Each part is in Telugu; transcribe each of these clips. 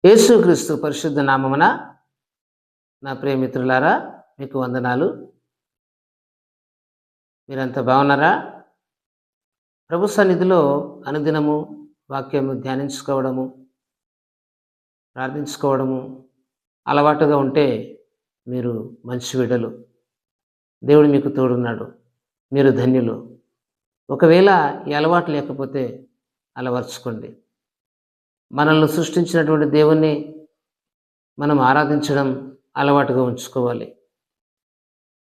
యేసుక్రీస్తు పరిశుద్ధ నామమున నా ప్రియమిత్రులారా మీకు వందనాలు. మీరంతా బాగున్నారా? ప్రభు సన్నిధిలో అనుదినము వాక్యము ధ్యానించుకోవడము, ప్రార్థించుకోవడము అలవాటుగా ఉంటే మీరు మంచి బిడ్డలు. దేవుడు మీకు తోడున్నాడు. మీరు ధన్యులు. ఒకవేళ ఈ అలవాటు లేకపోతే అలవర్చుకోండి. మనల్ని సృష్టించినటువంటి దేవుణ్ణి మనం ఆరాధించడం అలవాటుగా ఉంచుకోవాలి.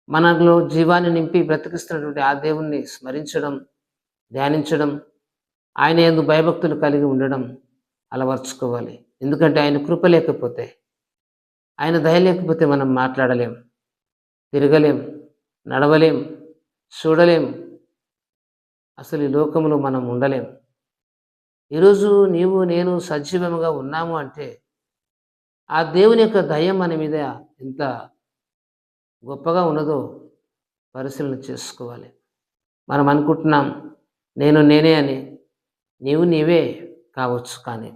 మనలో జీవాన్ని నింపి బ్రతికిస్తున్నటువంటి ఆ దేవుణ్ణి స్మరించడం, ధ్యానించడం, ఆయన యందు భయభక్తులు కలిగి ఉండడం అలవర్చుకోవాలి. ఎందుకంటే ఆయన కృప లేకపోతే, ఆయన దయ లేకపోతే మనం మాట్లాడలేం, తిరగలేం, నడవలేం, చూడలేం, అసలు ఈ లోకంలో మనం ఉండలేం. ఈరోజు నీవు నేను సజీవంగా ఉన్నాము అంటే ఆ దేవుని యొక్క దయ మన మీద ఎంత గొప్పగా ఉన్నదో పరిశీలన చేసుకోవాలి. మనం అనుకుంటున్నాం నేను నేనే అని. నీవు నీవే కావచ్చు, కానీ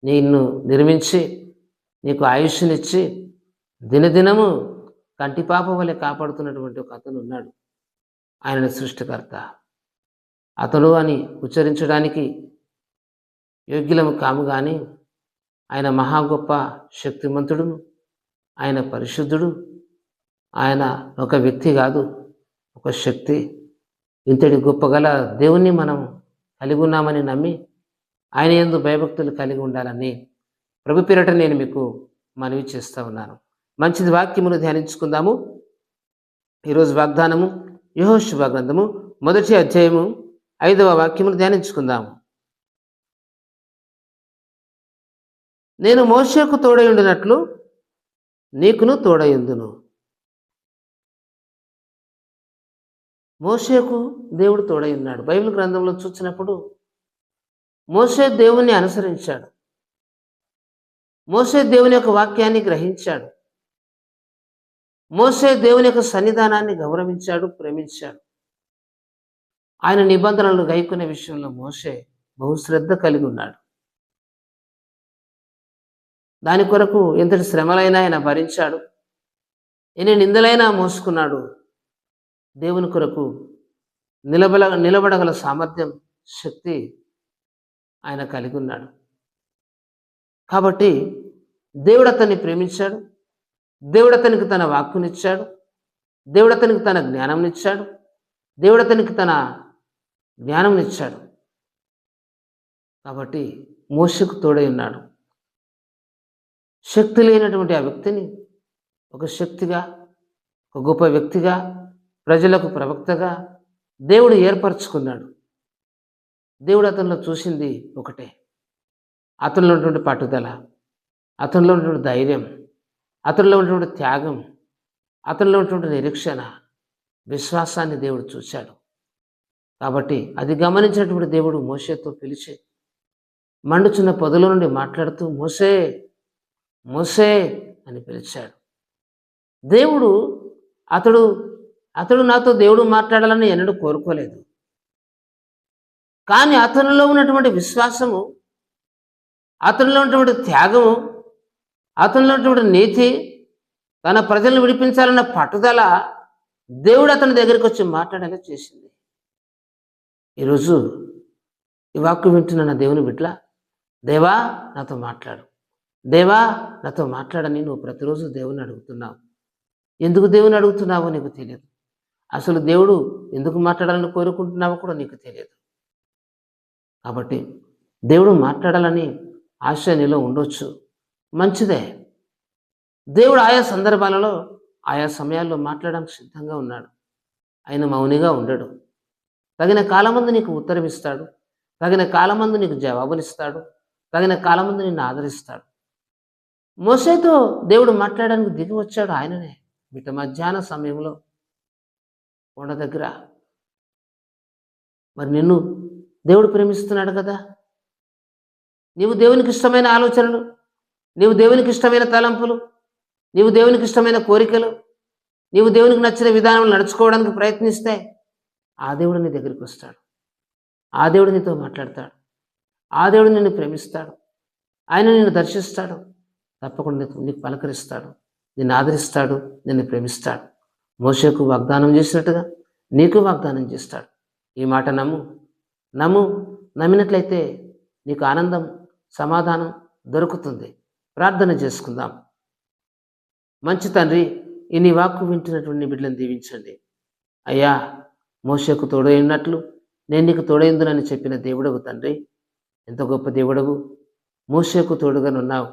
నిన్ను నిర్మించి నీకు ఆయుష్నిచ్చి దినదినము కంటిపాప వలె కాపాడుతున్నటువంటి ఒక అతను ఉన్నాడు. ఆయన సృష్టికర్త. అతడు అని ఉచ్చరించడానికి యోగ్యులము కాము, కానీ ఆయన మహా గొప్ప శక్తిమంతుడును, ఆయన పరిశుద్ధుడు. ఆయన ఒక వ్యక్తి కాదు, ఒక శక్తి. ఇంతటి గొప్పగల దేవుణ్ణి మనం కలిగి ఉన్నామని నమ్మి ఆయన యందు భయభక్తులు కలిగి ఉండాలని ప్రభు పేరట నేను మీకు మనవి చేస్తూ ఉన్నాను. మంచిది, వాక్యమును ధ్యానించుకుందాము. ఈరోజు వాగ్దానము యెహోషువ గ్రంథము 1వ అధ్యాయము 5వ వాక్యమును ధ్యానించుకుందాము. నేను మోషేకు తోడై ఉండినట్లు నీకును తోడయుందును. మోషేకు దేవుడు తోడై ఉన్నాడు. బైబిల్ గ్రంథంలో చూసినప్పుడు మోషే దేవుని అనుసరించాడు. మోషే దేవుని యొక్క వాక్యాన్ని గ్రహించాడు. మోషే దేవుని యొక్క సన్నిధానాన్ని గౌరవించాడు, ప్రేమించాడు. ఆయన నిబంధనలు గైకొనే విషయంలో మోషే బహుశ్రద్ధ కలిగి ఉన్నాడు. దాని కొరకు ఎంతటి శ్రమలైనా ఆయన భరించాడు, ఎన్ని నిందలైనా మోసుకున్నాడు. దేవుని కొరకు నిలబడగల సామర్థ్యం, శక్తి ఆయన కలిగి ఉన్నాడు. కాబట్టి దేవుడు అతన్ని ప్రేమించాడు. దేవుడు అతనికి తన వాక్కునిచ్చాడు. దేవుడు అతనికి తన జ్ఞానంనిచ్చాడు. దేవుడు అతనికి తన జ్ఞానంనిచ్చాడు. కాబట్టి మోషకు తోడై ఉన్నాడు. శక్తి లేనటువంటి ఆ వ్యక్తిని ఒక శక్తిగా, ఒక గొప్ప వ్యక్తిగా, ప్రజలకు ప్రవక్తగా దేవుడు ఏర్పరచుకున్నాడు. దేవుడు అతనిలో చూసింది ఒకటే, అతనిలో ఉన్నటువంటి పట్టుదల, అతనిలో ఉన్నటువంటి ధైర్యం, అతనిలో ఉన్నటువంటి త్యాగం, అతనిలో ఉన్నటువంటి నిరీక్షణ, విశ్వాసాన్ని దేవుడు చూశాడు. కాబట్టి అది గమనించినటువంటి దేవుడు మోషేతో పిలిచి మండుచున్న పొదలో నుండి మాట్లాడుతూ మోషే మోషే అని పిలిచాడు. దేవుడు అతడు నాతో దేవుడు మాట్లాడాలని ఎన్నడూ కోరుకోలేదు. కానీ అతనిలో ఉన్నటువంటి విశ్వాసము, అతనిలో ఉన్నటువంటి త్యాగము, అతనిలో ఉన్నటువంటి నీతి, తన ప్రజలను విడిపించాలన్న పట్టుదల దేవుడు అతని దగ్గరికి వచ్చి మాట్లాడేలా చేసింది. ఈరోజు ఈ వాక్కు వింటున్న నా దేవుని బిడ్డ, దేవా నాతో మాట్లాడు, దేవా నాతో మాట్లాడని నువ్వు ప్రతిరోజు దేవుని అడుగుతున్నావు. ఎందుకు దేవుని అడుగుతున్నావో నీకు తెలియదు. అసలు దేవుడు ఎందుకు మాట్లాడాలని కోరుకుంటున్నావో కూడా నీకు తెలియదు. కాబట్టి దేవుడు మాట్లాడాలని ఆశ నీలో ఉండొచ్చు, మంచిదే. దేవుడు ఆయా సందర్భాలలో, ఆయా సమయాల్లో మాట్లాడడానికి సిద్ధంగా ఉన్నాడు. ఆయన మౌనిగా ఉండడు. తగిన కాలమందు నీకు ఉత్తరం ఇస్తాడు. తగిన కాలమందు నీకు జవాబునిస్తాడు. తగిన కాలమందు నిన్ను ఆదరిస్తాడు. మోషేతో దేవుడు మాట్లాడడానికి దిగి వచ్చాడు ఆయననే. మిట్ట మధ్యాహ్న సమయంలో కొండ దగ్గర. మరి నిన్ను దేవుడు ప్రేమిస్తున్నాడు కదా. నీవు దేవునికి ఇష్టమైన ఆలోచనలు, నీవు దేవునికి ఇష్టమైన తలంపులు, నీవు దేవునికి ఇష్టమైన కోరికలు, నీవు దేవునికి నచ్చిన విధానం నడుచుకోవడానికి ప్రయత్నిస్తే ఆ దేవుడు నీ దగ్గరికి వస్తాడు. ఆ దేవుడు నీతో మాట్లాడతాడు. ఆ దేవుడు నిన్ను ప్రేమిస్తాడు. ఆయన నిన్ను దర్శిస్తాడు, తప్పకుండా నీకు పలకరిస్తాడు, నిన్ను ఆదరిస్తాడు, నిన్ను ప్రేమిస్తాడు. మోషేకు వాగ్దానం చేసినట్టుగా నీకు వాగ్దానం చేస్తాడు. ఈ మాట నమ్ము. నమ్మినట్లయితే నీకు ఆనందం, సమాధానం దొరుకుతుంది. ప్రార్థన చేసుకుందాం. మంచి తండ్రి, ఈ నీ వాక్కు వింటున్నటువంటి నీ బిడ్డలను దీవించండి. అయ్యా, మోషేకు తోడైనట్లు నేను నీకు తోడైందునని చెప్పిన దేవుడవు తండ్రి. ఎంత గొప్ప దేవుడవు, మోషేకు తోడుగానున్నావు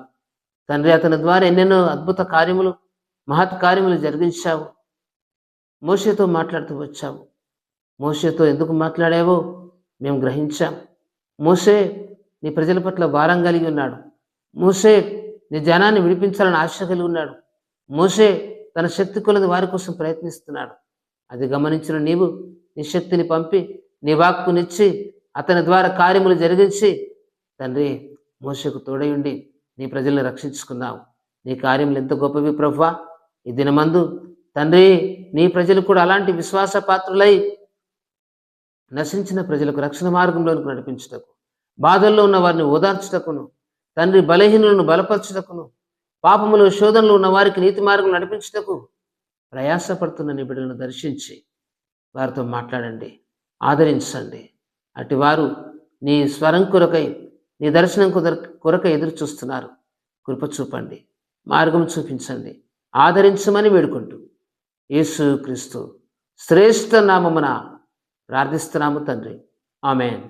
తండ్రి. అతని ద్వారా ఎన్నెన్నో అద్భుత కార్యములు, మహత్ కార్యములు జరిగించావు. మోషేతో మాట్లాడుతూ వచ్చావు. మోషేతో ఎందుకు మాట్లాడావో మేము గ్రహించాం. మోషే నీ ప్రజల పట్ల భారం కలిగి ఉన్నాడు. మోషే నీ జనాన్ని విడిపించాలని ఆశ కలిగి ఉన్నాడు. మోషే తన శక్తి కొలది వారి కోసం ప్రయత్నిస్తున్నాడు. అది గమనించిన నీవు నీ శక్తిని పంపి నీ వాక్కునిచ్చి అతని ద్వారా కార్యములు జరిగించి తండ్రి మోషేకు తోడై ఉండి నీ ప్రజల్ని రక్షించుకున్నావు. నీ కార్యములు ఎంత గొప్పవి ప్రభువా. ఈ దినమందు తండ్రి నీ ప్రజలు కూడా అలాంటి విశ్వాస పాత్రులై నశించిన ప్రజలకు రక్షణ మార్గంలోనికి నడిపించుటకు, బాధల్లో ఉన్న వారిని ఓదార్చుటకును, తండ్రి బలహీనులను బలపరచుటకును, పాపములు శోధనలు ఉన్న వారికి నీతి మార్గం నడిపించుటకు ప్రయాసపడుతున్న నీ బిడ్డలను దర్శించి వారితో మాట్లాడండి, ఆదరించండి. అటు వారు నీ స్వరం కొరకై, నీ దర్శనం కొరకై ఎదురు చూస్తున్నారు. కృప చూపండి, మార్గం చూపించండి, ఆదరించమని వేడుకుంటూ యేసు క్రీస్తు శ్రేష్ఠ నామమున ప్రార్థిస్తున్నాము తండ్రి. ఆమేన్.